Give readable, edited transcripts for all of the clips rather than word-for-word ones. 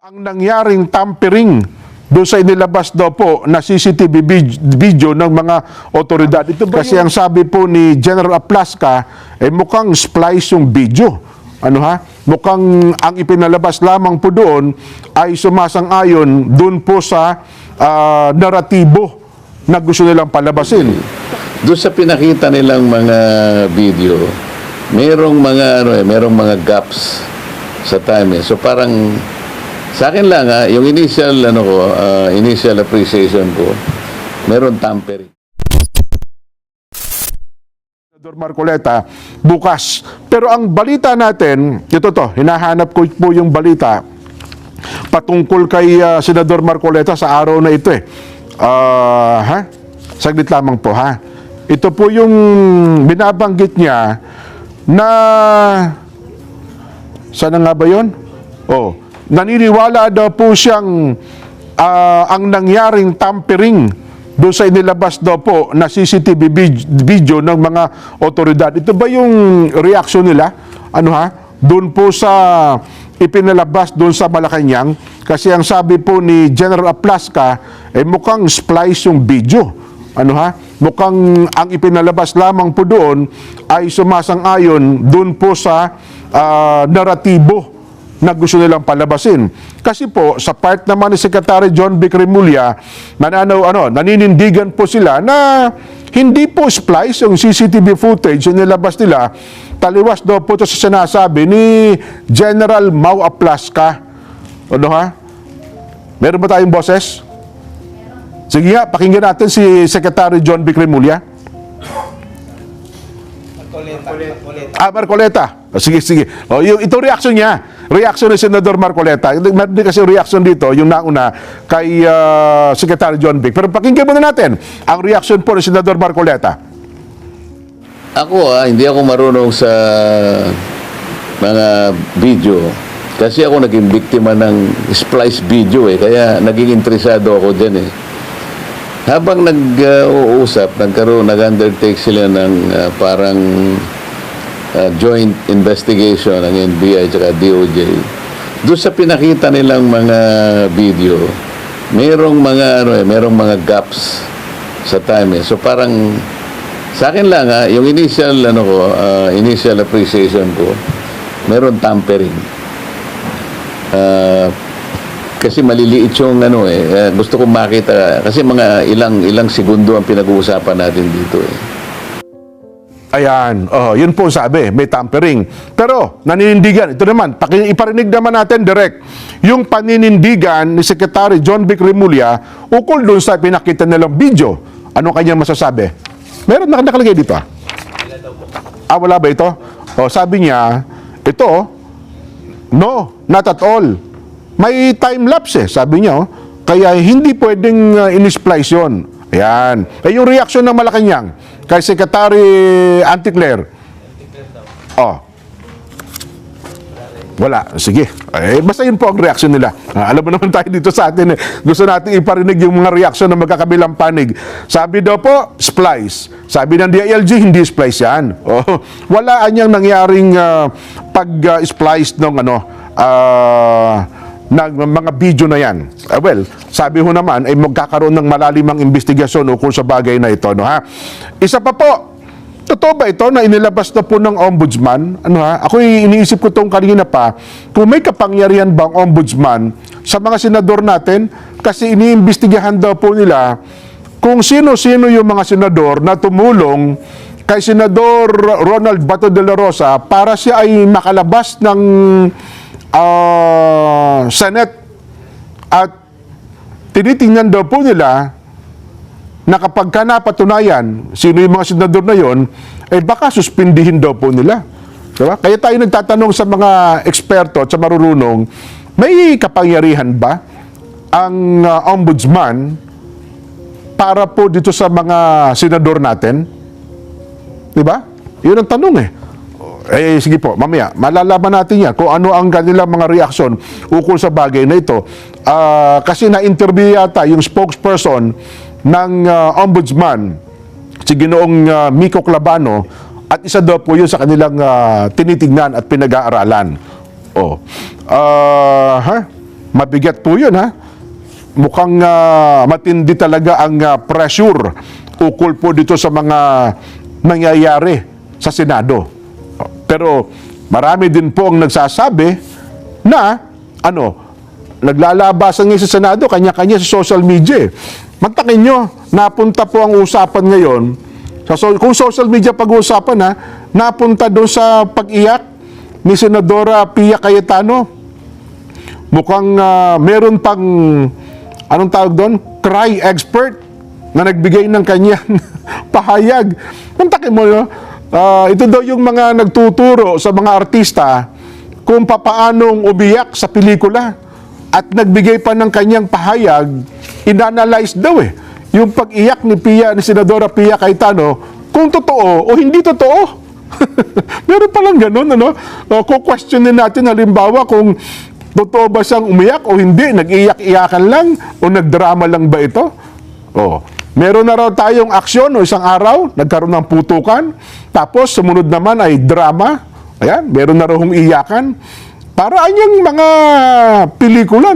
Ang nangyaring tampering doon sa inilabas daw po na CCTV video ng mga otoridad. Ito kasi ang sabi po ni General Aplasca, mukhang splice yung video. Mukhang ang ipinalabas lamang po doon ay sumasang-ayon doon po sa naratibo na gusto nilang palabasin. Doon sa pinakita nilang mga video, merong mga gaps sa time. So parang sa akin lang yung initial appreciation ko, meron tampering. Senador Marcoleta, bukas. Pero ang balita natin, hinahanap ko po yung balita patungkol kay Senador Marcoleta sa araw na ito Saglit lamang po Ito po yung binabanggit niya na sana nga ba yun? Naniniwala daw po siyang ang nangyaring tampering doon sa inilabas daw po na CCTV video ng mga otoridad. Ito ba yung reaksyon nila? Doon po sa ipinalabas doon sa Malacanang? Kasi ang sabi po ni General Aplasca, mukhang splice yung video. Mukhang ang ipinalabas lamang po doon ay sumasang-ayon doon po sa naratibo na gusto nilang palabasin. Kasi po, sa part naman ni Secretary John Vic Remulla, naninindigan po sila na hindi po splice yung CCTV footage yung nilabas nila. Taliwas daw po ito sa sinasabi ni General Mau Aplasca. Meron ba tayong boses? Sige nga, pakinggan natin si Secretary John Vic Remulla. Marcoleta. Sige. Ito reaction niya. Reaction ni Senador Marcoleta. Meron din kasi reaction dito, yung nauna kay Secretary John Vic. Pero pakinggan muna natin ang reaction po ni Senador Marcoleta. Ako hindi ako marunong sa mga video. Kasi ako naging biktima ng splice video kaya naging interesado ako din Habang nag-uusap, nag-undertake sila ng parang joint investigation ng NBI at DOJ. Doon sa pinakita nilang mga video, merong mga gaps sa time. So parang sa akin lang yung initial appreciation ko, meron tampering. Kasi maliliit yung gusto kong makita kasi mga ilang segundo ang pinag-uusapan natin dito Ayan, yun po sabi, may tampering. Pero naninindigan, ito naman, iparinig naman natin direct yung paninindigan ni Secretary John Vic Remulla ukol doon sa pinakita nilang video. Ano kanyang masasabi? Meron nakalagay dito wala ba ito? Sabi niya, ito, no, not at all. May time-lapse sabi niya, kaya hindi pwedeng in-splice yun. Ayan. Yung reaction ng Malacanang kay Secretary Anticler. Wala. Sige. Basta yun po ang reaction nila. Alam mo naman tayo dito sa atin Gusto natin iparinig yung mga reaction ng magkakabilang panig. Sabi daw po, splice. Sabi ng DILG, hindi splice yan. Wala anyang nangyaring pag-splice ng ng mga video na yan. Well, sabi ho naman ay magkakaroon ng malalimang investigasyon ukol sa bagay na ito. Isa pa po, totoo ba ito na inilabas na po ng ombudsman? Ako iniisip ko itong kanina pa, kung may kapangyarihan bang ombudsman sa mga senador natin, kasi iniimbestigahan daw po nila kung sino-sino yung mga senador na tumulong kay Senador Ronald Bato de la Rosa para siya ay makalabas ng Senate at tinitingnan daw po nila na kapag ka napatunayan sino yung mga senador na yon, baka suspindihin daw po nila. Diba? Kaya tayo nagtatanong sa mga eksperto at sa marurunong, may kapangyarihan ba ang ombudsman para po dito sa mga senador natin? Diba? Yun ang tanong sige po, mamaya, malalaman natin yan kung ano ang kanilang mga reaksyon ukol sa bagay na ito. Kasi na-interview yata yung spokesperson ng ombudsman, si Ginoong Miko Clavano, at isa daw po yun sa kanilang tinitignan at pinag-aaralan. mabigat po yun, ha? Mukhang matindi talaga ang pressure ukol po dito sa mga nangyayari sa Senado. Pero marami din po ang nagsasabi na naglalabasan ngayon sa Senado, kanya-kanya sa social media. Mantakin nyo, napunta po ang usapan ngayon, kung social media pag-uusapan napunta doon sa pag-iyak ni Senadora Pia Cayetano. Mukhang meron pang, anong tawag doon? Cry expert na nagbigay ng kanyang pahayag. Mantakin mo, ito daw yung mga nagtuturo sa mga artista kung papaanong umiyak sa pelikula. At nagbigay pa ng kanyang pahayag, inanalyze daw yung pag-iyak ni Senadora Pia Cayetano kung totoo o hindi totoo. Meron palang ganun, Kukwestiyonin natin halimbawa kung totoo ba siyang umiyak o hindi, nag-iyak-iyakan lang o nagdrama lang ba ito? Meron na raw tayong aksyon o isang araw, nagkaroon ng putukan, tapos sumunod naman ay drama. Ayan, meron na raw iyakan. Paraan yung mga pelikula,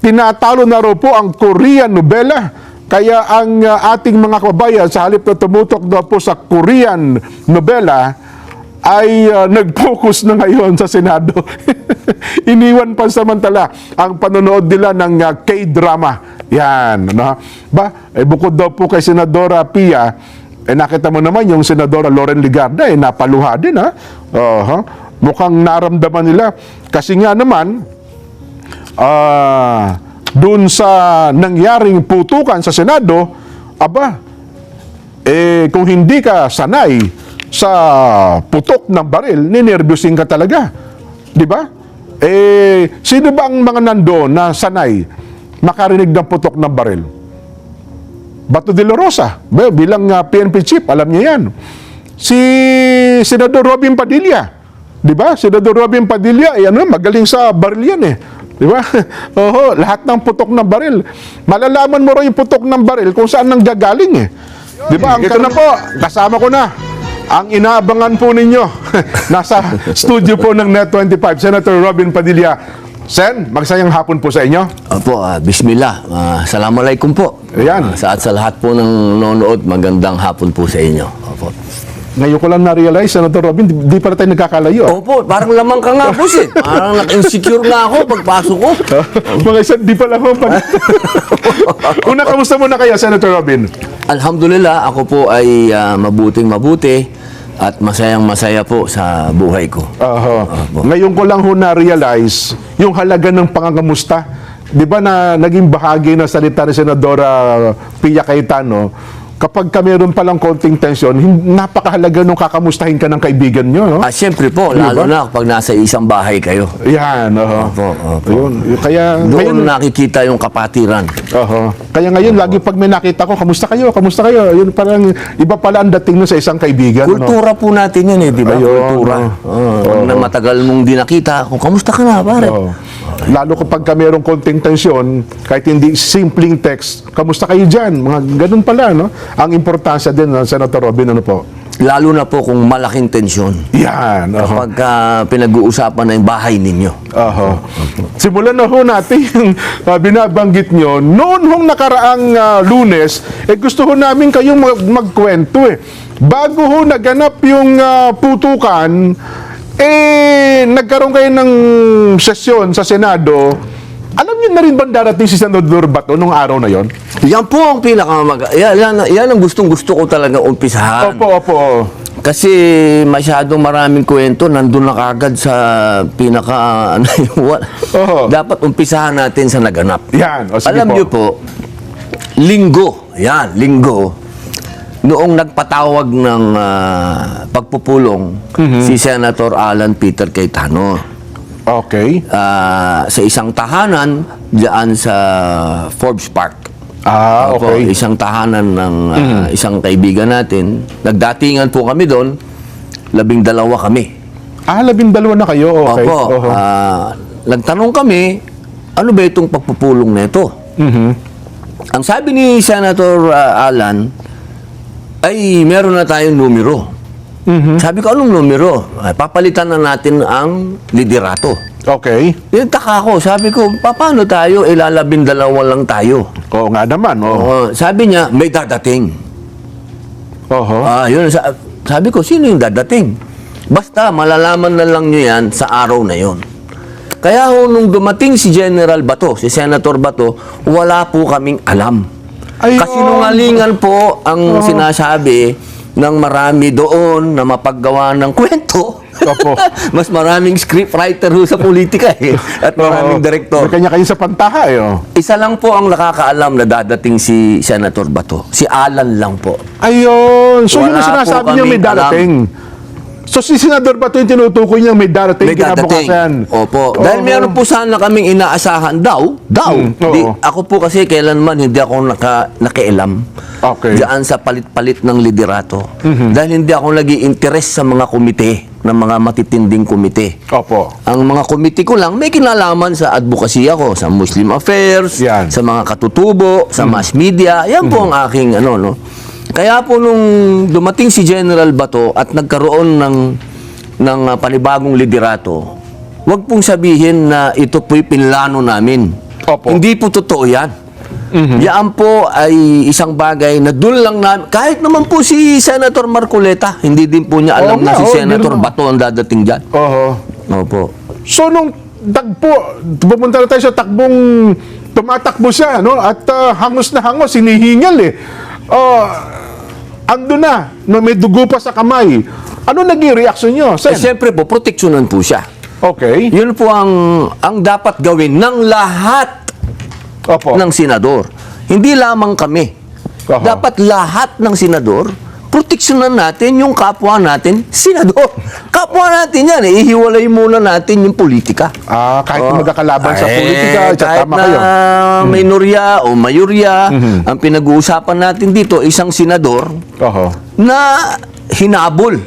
tinatalo na raw po ang Korean novela. Kaya ang ating mga kababayan, sa halip na tumutok daw po sa Korean novela, ay nag-focus na ngayon sa Senado. Iniwan pansamantala ang panonood nila ng K-drama. Yan. Bukod daw po kay Senadora Pia, nakita mo naman yung Senadora Loren Legarda, napaluha din, mukhang naramdaman nila. Kasi nga naman, dun sa nangyaring putukan sa Senado, kung hindi ka sanay sa putok ng baril, ninervyusin ka talaga. Di ba? Sino ba ang mga nandoon na sanay makarinig ng putok ng baril? Bato de la Rosa, bilang PNP chief, alam niya yan. Si Senador Robin Padilla, di ba? Senador Robin Padilla, magaling sa baril yan Di ba? Lahat ng putok ng baril. Malalaman mo rin yung putok ng baril kung saan nang gagaling Di ba? Ito na po, kasama ko na ang inaabangan po ninyo. Nasa studio po ng Net25, Senator Robin Padilla. Sen, magsayang hapon po sa inyo. Opo, bismillah. Assalamualaikum po. Ayan. Sa lahat po ng nanonood, magandang hapon po sa inyo. Opo. Ngayon ko lang na-realize, Senator Robin, di pa tayo nagkakalayo. Opo, parang lamang ka nga po Parang na-insecure nga ako pagpasok ko. Mga isa, di pa lang ako. Una, kamusta muna kayo, Senator Robin? Alhamdulillah, ako po ay mabuting-mabuti at masayang-masaya po sa buhay ko. Ngayon ko lang na-realize yung halaga ng pangangamusta. Di ba na naging bahagi ng salita ni Senadora Pia Cayetano, kapag ka meron palang konting tensyon, napakahalaga nung kakamustahin ka ng kaibigan nyo, Siyempre po, lalo na kapag nasa isang bahay kayo. Yan, Opo. Yun, kaya Doon nakikita yung kapatiran. Kaya ngayon, lagi pag may nakita ko, kamusta kayo? Kamusta kayo? Yun parang, iba pala ang dating nun sa isang kaibigan. Kultura po natin yan di ba? Ayun, Kultura. Pag na matagal mong di nakita, kung kamusta ka na, pare? Lalo kapag ka merong konting tensyon, kahit hindi simpleng text, kamusta kayo dyan? Mga ganun pala, Ang importansya din, Senator Robin, po? Lalo na po kung malaking tensyon. Yan. Kapag pinag-uusapan na yung bahay ninyo. Simulan na ho natin yung binabanggit nyo. Noon hong nakaraang Lunes, gusto ho namin kayong magkwento Bago ho naganap yung putukan, nagkaroon kayo ng sesyon sa Senado. Alam niyo na rin ba darating si Senador Bato nung araw na yon? Yan po ang yan ang gustong-gusto ko talaga umpisahan. Opo. Kasi masyadong maraming kwento, nandun na kagad sa pinaka, dapat umpisahan natin sa naganap. Yan, sige Alam po. niyo po, linggo, noong nagpatawag ng pagpupulong si Senator Alan Peter Cayetano. Okay. Sa isang tahanan diyan sa Forbes Park. Opo, Okay. isang tahanan ng isang kaibigan natin. Nagdatingan po kami doon. 12 kami. 12 na kayo, okay. Opo. Nagtanong kami, ano ba itong pagpupulong nito? Ang sabi ni Senator Alan, ay meron na tayong numero. Sabi ko, anong numero? Papalitan na natin ang liderato. Okay. Yung taka ko, sabi ko, paano tayo? Ilalabindalawa lang tayo. Oo nga naman, oh. Oo, sabi niya, may dadating. Oho. Yun, sabi ko, sino yung dadating? Basta, malalaman na lang nyo yan sa araw na yon. Kaya nung dumating si General Bato, si Senator Bato, wala po kaming alam. Ayun. Kasinungalingan po ang sinasabi ng marami doon na mapaggawa ng kwento. Opo. Mas maraming scriptwriter ho sa politika at maraming Oo. direktor. May kanya-kanya sa pantaha, eh. Oh. Isa lang po ang nakakaalam na dadating si Senator Bato. Si Alan lang po. Ayun. So, yun Wala ang sinasabi po niya may kaming darating. So, si Senador Bato yung tinutukoy niya may darating May dadating. kinabukasan. Opo. Dahil meron po sana kaming inaasahan daw. oo. Ako po kasi kailanman hindi ako nakialam. Okay. Diyan sa palit-palit ng liderato. Dahil hindi ako nag-i-interest sa mga komite, ng mga matitinding komite. Opo. Ang mga komite ko lang, may kinalaman sa advocacy ako, sa Muslim affairs, Yan. sa mga katutubo, sa mass media. Yan po ang aking no. Kaya po nung dumating si General Bato at nagkaroon ng panibagong liderato, wag pong sabihin na ito po'y pinlano namin. Opo. Hindi po totoo yan. Yan po ay isang bagay na doon lang namin, kahit naman po si Senator Marcoleta, hindi din po niya alam Oo na nga, si oo, Senator hindi naman. Bato ang dadating dyan. Oho. Opo. So, nung tagpo, pumunta na tayo sa takbong tumatakbo siya, no? At hangos na hangos, hinihingal, eh. Ando na, no, may dugo pa sa kamay. Ano naging reaksyon niyo, Sen? Siyempre po, proteksyonan po siya. Okay. Yun po ang dapat gawin ng lahat Opo. ng senador. Hindi lamang kami. Oho. Dapat lahat ng senador, proteksyonan natin yung kapwa natin, senador. Kapwa natin yan, ihiwalay muna natin yung politika. Kahit magkakalaban sa politika, kahit tama na kayo. minorya o mayorya, ang pinag-uusapan natin dito, isang senador Oho. na hinabol.